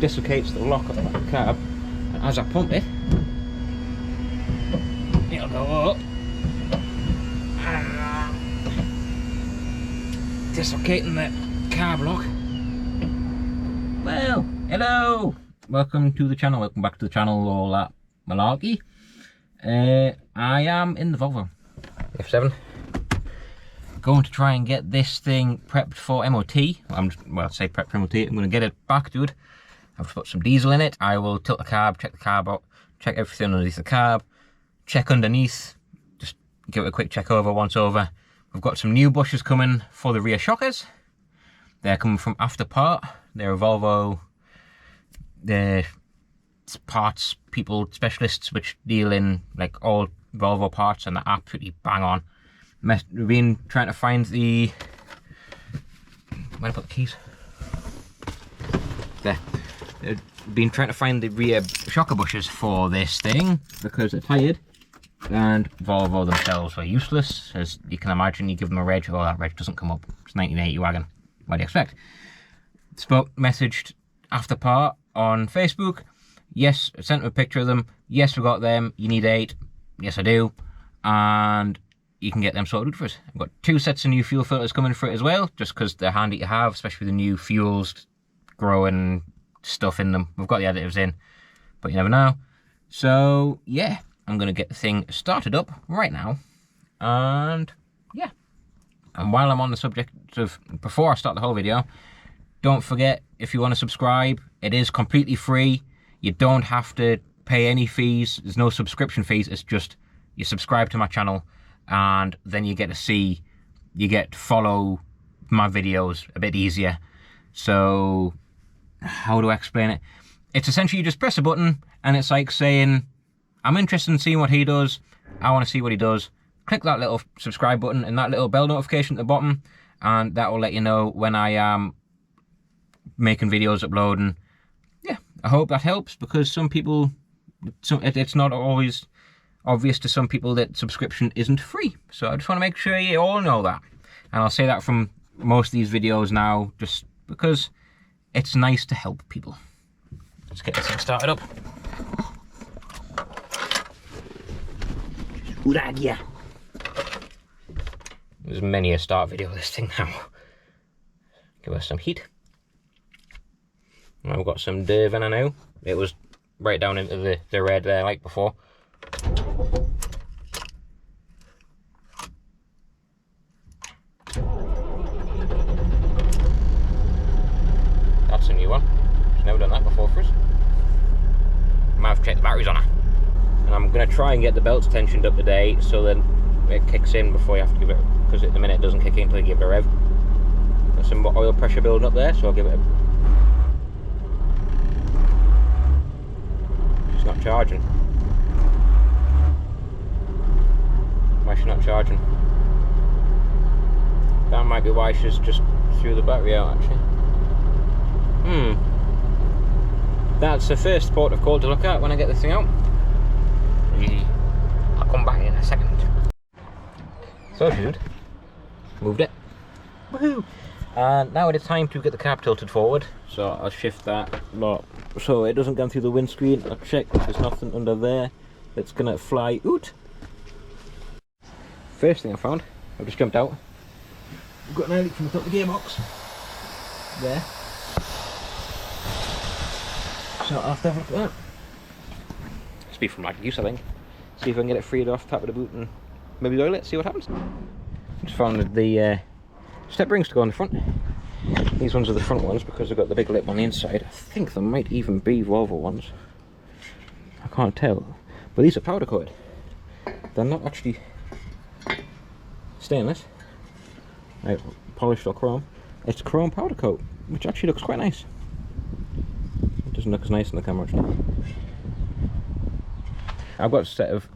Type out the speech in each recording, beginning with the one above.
dislocates the lock of the back cab, and as I pump it, it'll go up and dislocating the carb lock. Well, hello! Welcome to the channel, welcome back to the channel, all that malarkey. I am in the Volvo F7. Going to try and get this thing prepped for MOT. Well, I'd say prepped for MOT. I'm going to get it back to it. I've put some diesel in it. I will tilt the carb, check the carb out, check everything underneath the carb, check underneath, just give it a quick check over once over. We've got some new bushes coming for the rear shockers. They're coming from Afterpart. They're a Volvo, they're parts people, specialists which deal in like all Volvo parts, and they're absolutely bang on. We've been trying to find the, where did I put the keys? There. They've been trying to find the rear shocker bushes for this thing because they're tired, and Volvo themselves are useless. As you can imagine, you give them a reg, oh, that reg doesn't come up. It's 1980 wagon. What do you expect? Messaged Afterpart on Facebook. Yes, I sent them a picture of them. Yes, we got them. You need 8. Yes, I do. And you can get them sorted for us. I've got 2 sets of new fuel filters coming for it as well, just because they're handy to have, especially with the new fuels growing stuff in them. We've got the additives in, but you never know. So yeah, I'm going to get the thing started up right now. And yeah. And while I'm on the subject of, before I start the whole video, don't forget, if you want to subscribe, it is completely free. You don't have to pay any fees. There's no subscription fees. It's just you subscribe to my channel, and then you get to see, you get to follow my videos a bit easier. So how do I explain it? It's essentially you just press a button, and it's like saying, I'm interested in seeing what he does. I want to see what he does. Click that little subscribe button and that little bell notification at the bottom, and that will let you know when I am making videos, uploading. Yeah, I hope that helps, because some people, it's not always obvious to some people that subscription isn't free. So I just want to make sure you all know that. And I'll say that from most of these videos now, just because it's nice to help people. Let's get this thing started up. Good idea. There's many a start video of this thing now. Give us some heat. I've got some div in it now. It was right down into the red there like before. That's a new one. She's never done that before for us. Might have to check the batteries on her. And I'm going to try and get the belts tensioned up today so that it kicks in before you have to give it, because at the minute it doesn't kick in until you give it a rev. There's some oil pressure building up there, so I'll give it a... She's not charging. Why is she not charging? That might be why she's just threw the battery out, actually. That's the first port of call to look at when I get this thing out. I'll come back in a second. So dude, moved it. Woohoo! And now it is time to get the cab tilted forward. So I'll shift that lot so it doesn't go through the windscreen. I'll check if there's nothing under there that's gonna fly out. First thing I found, I've just jumped out. I've got an air leak from the top of the gearbox. There. So I'll have to have a look at that. It's be from like use, I think. See if I can get it freed off, tap with the boot and maybe oil it, see what happens. I just found the step rings to go on the front. These ones are the front ones because they've got the big lip on the inside. I think there might even be Volvo ones. I can't tell. But these are powder coated. They're not actually stainless, like polished or chrome. It's chrome powder coat, which actually looks quite nice. It doesn't look as nice in the camera actually. I've got a set of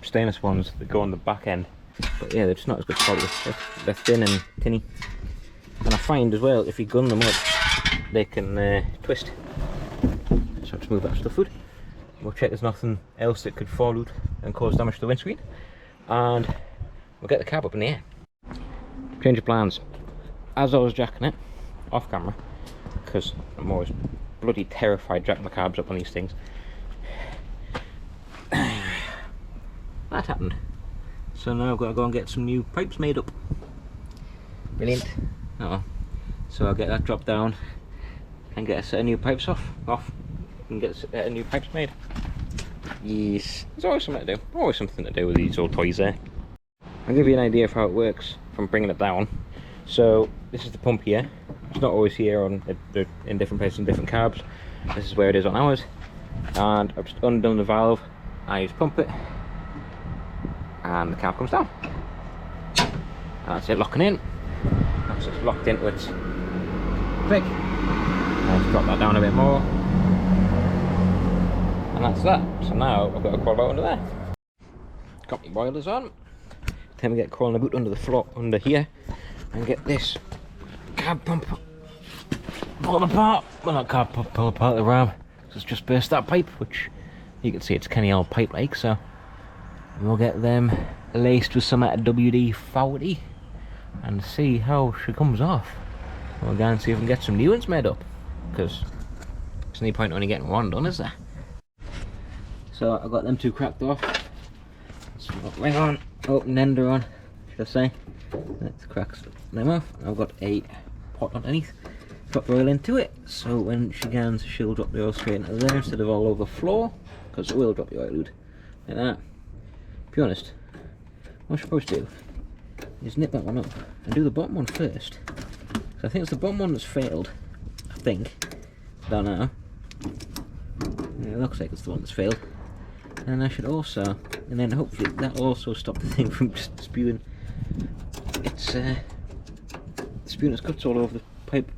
stainless ones that go on the back end, but yeah, they're just not as good quality. They're thin and tinny, and I find as well if you gun them up they can twist. So just move that stuff out. We'll check there's nothing else that could fall out and cause damage to the windscreen, and we'll get the cab up in the air. Change of plans. As I was jacking it off camera, because I'm always bloody terrified jacking the carbs up on these things. That happened. So now I've got to go and get some new pipes made up. Brilliant. So I'll get that dropped down and get a set of new pipes off and get a set of new pipes made. Yes, there's always something to do. Always something to do with these old toys there. I'll give you an idea of how it works from bringing it down. So this is the pump here. It's not always here on in different places in different carbs. This is where it is on ours. And I've just undone the valve. I just pump it, and the carb comes down. And that's it locking in. That's it locked into its click. I'll drop that down a bit more. And that's that. So now I've got to crawl out under there. Got my boilers on. Then we get crawling about under the floor, under here, and get this carb pump pulled apart. Well, not carb pump pulled apart, the ram. It's just burst that pipe, which you can see it's kind of old pipe like. So we'll get them laced with some WD-40 and see how she comes off. We'll go and see if we can get some new ones made up, because there's no point only getting one done, is there? So I've got them two cracked off. So ring on, open ender on, should I say. Let's crack them off. I've got a pot underneath, drop the oil into it, so when she gans she'll drop the oil straight into there instead of all over the floor, because it will drop the oil out like that. To be honest, what I should probably do is nip that one up and do the bottom one first. So I think it's the bottom one that's failed, I think. Don't know. Yeah, it looks like it's the one that's failed. And I should also, and then hopefully that'll also stop the thing from just spewing its guts all over the pipe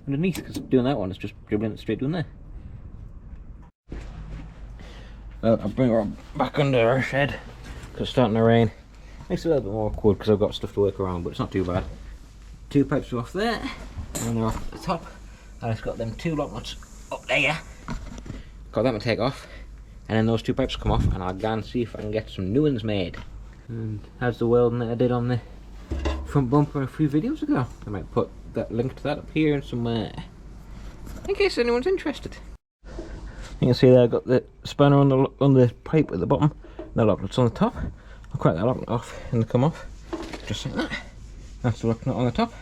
underneath, because doing that one is just dribbling it straight down there. Well, I'll bring her back under our shed because it's starting to rain. Makes it a little bit more awkward because I've got stuff to work around, but it's not too bad. Two pipes are off there, and they're off at the top. I just got them two lock nuts up there. Got them to take off, and then those two pipes come off, and I'll go and see if I can get some new ones made. And how's the welding that I did on the front bumper a few videos ago? I might put that link to that up here and somewhere, in case anyone's interested. You can see there I've got the spanner on the pipe at the bottom, the lock nut's on the top. I'll crack that lock nut off and they come off, just like that. That's the lock nut on the top.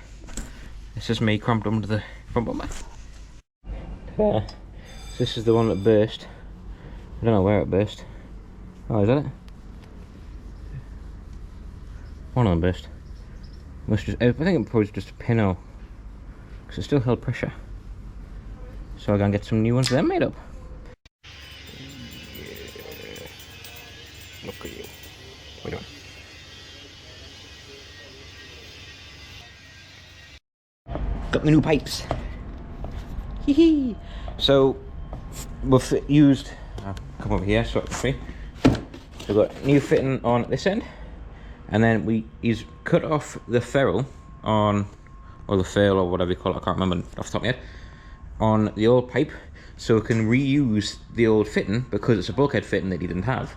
This is me cramped under the front bumper. So this is the one that burst. I don't know where it burst. Oh, is that it? One of them burst. Must just, I think it was just a pinhole, because it still held pressure. So I'll go and get some new ones then made up. Look at you. What are you doing? Got the new pipes. Hee hee. So we've used, I'll come over here so it's free. We've got new fitting on this end, and then he's cut off the ferrule on, or the fail or whatever you call it, I can't remember off the top of my head, on the old pipe, so we can reuse the old fitting because it's a bulkhead fitting that he didn't have.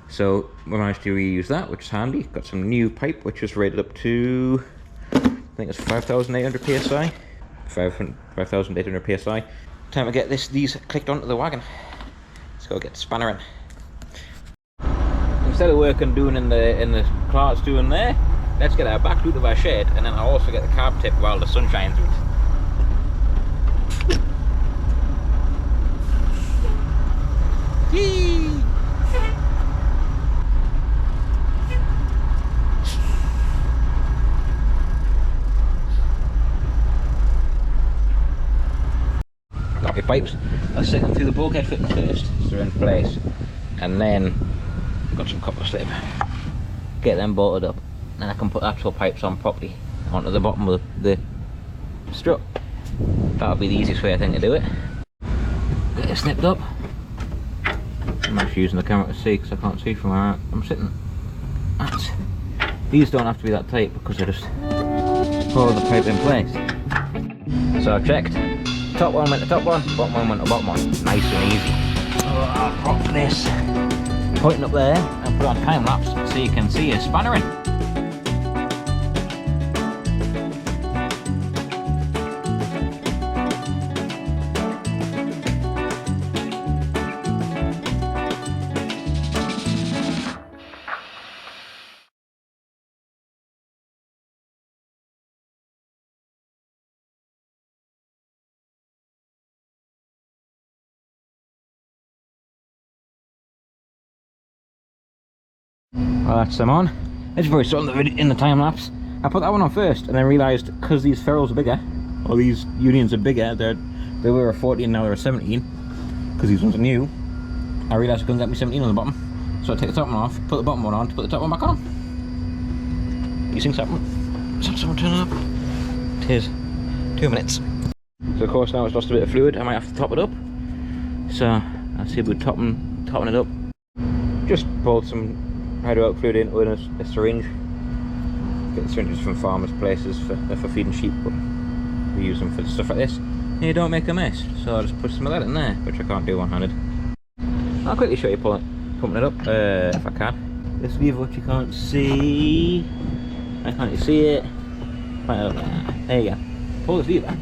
So we managed to reuse that, which is handy. Got some new pipe, which is rated up to, I think it's 5,800 psi. 5,800 psi. Time to get these clicked onto the wagon. Let's go get the spanner in. Instead of working doing in the carts doing there, let's get our back out of our shed, and then I'll also get the carb tip while the sun shines out. Yee! Got my pipes. I'll stick them through the bulkhead fitting first, so they're in place, and then got some copper slip. Get them bolted up, and I can put actual pipes on properly onto the bottom of the strut. That'll be the easiest way I think to do it. Get it snipped up. I'm actually using the camera to see because I can't see from where I'm sitting. These don't have to be that tight because they just hold the pipe in place. So I've checked. Top one went to top one, bottom one went to bottom one. Nice and easy. So I'll pop this pointing up there and put on time lapse so you can see it spannering. Well, that's them on. As you probably saw in the time lapse, I put that one on first and then realised because these ferrules are bigger, or these unions are bigger, they were a 14, now they're a 17, because these ones are new. I realised I couldn't get me 17 on the bottom, so I take the top one off, put the bottom one on to put the top one back on. You think something? Is that someone turning up? It is. 2 minutes. So of course now it's lost a bit of fluid, I might have to top it up. So I'll see about topping it up. Just poured some hydraulic fluid into a syringe. Get the syringes from farmers' places for feeding sheep, but we use them for stuff like this. And you don't make a mess, so I'll just put some of that in there, which I can't do one-handed. I'll quickly show you pumping it up, if I can. This lever which you can't see. I can't see it. There you go. Pull this lever.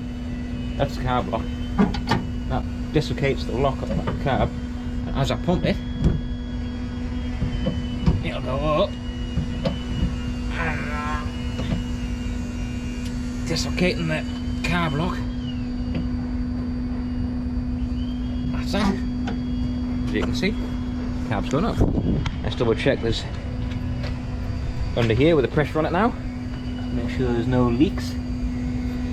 That's the carb lock. That dislocates the lock of the carb. And as I pump it, it'll go up. Dislocating the carb lock. That's that. As you can see, carb's going up. Let's double check there's under here with the pressure on it now. Make sure there's no leaks.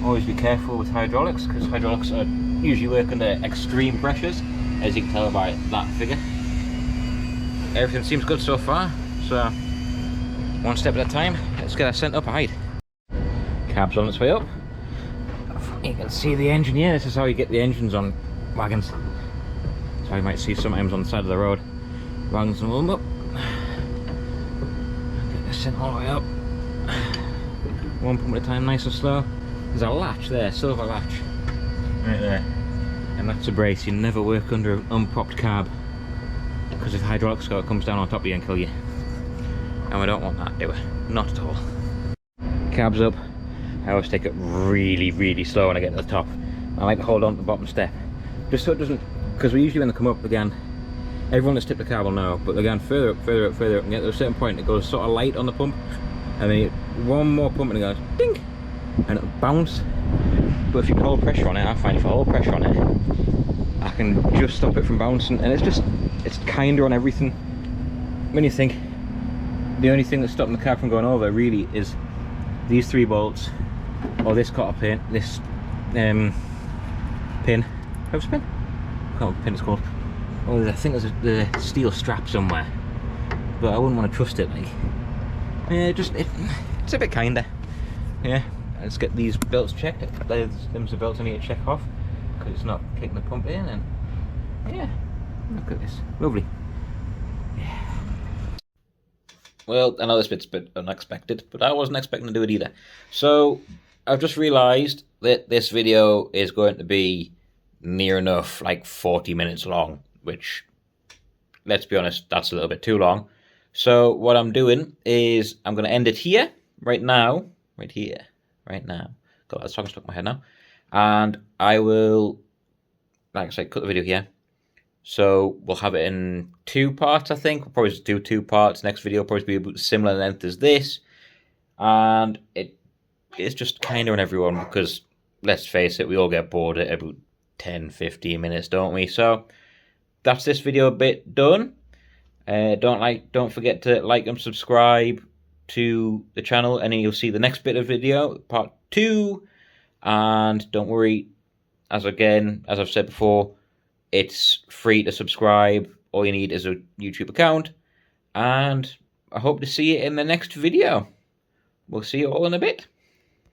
Always be careful with hydraulics, because hydraulics are usually work under extreme pressures, as you can tell by that figure. Everything seems good so far, so one step at a time. Let's get her sent up a height. Cab's on its way up. You can see the engine here. This is how you get the engines on wagons. So you might see sometimes on the side of the road. Wagons and them up. Get this sent all the way up. One pump at a time, nice and slow. There's a latch there, silver latch. Right there. And that's a brace. You never work under an unpropped carb, because if hydraulics go, it comes down on top of you and kill you. And we don't want that, do we? Not at all. Cab's up. I always take it really, really slow when I get to the top. I like to hold on to the bottom step, just so it doesn't, because we usually when they come up again, everyone that's tipped the carb will know, but they're going further up, and get to a certain point it goes sort of light on the pump, and then you one more pump and it goes ding, and it'll bounce. But if you can hold pressure on it, I find if I hold pressure on it, I can just stop it from bouncing, and it's kinder on everything. When you think the only thing that's stopping the carb from going over really is these 3 bolts, or this cotter pin, this pin. How's pin? I can't know what pin it's called. Oh, I think there's the steel strap somewhere, but I wouldn't want to trust it. Like, yeah, it's a bit kinder. Yeah, let's get these belts checked. There's the belts I need to check off because it's not kicking the pump in, and yeah, look at this, lovely. Yeah. Well, I know this bit's a bit unexpected, but I wasn't expecting to do it either. So I've just realised that this video is going to be near enough like 40 minutes long, which, let's be honest, that's a little bit too long. So what I'm doing is I'm going to end it here, right now. Got that song stuck in my head now. And I will, like I said, cut the video here. So we'll have it in 2 parts, I think. We'll probably just do 2 parts. Next video will probably be about similar length as this. And it's just kinder on everyone because, let's face it, we all get bored at about 10-15 minutes, don't we? So that's this video bit done. Don't forget to like and subscribe to the channel, and then you'll see the next bit of video, part 2. And don't worry, as I've said before, it's free to subscribe. All you need is a YouTube account, and I hope to see you in the next video. We'll see you all in a bit.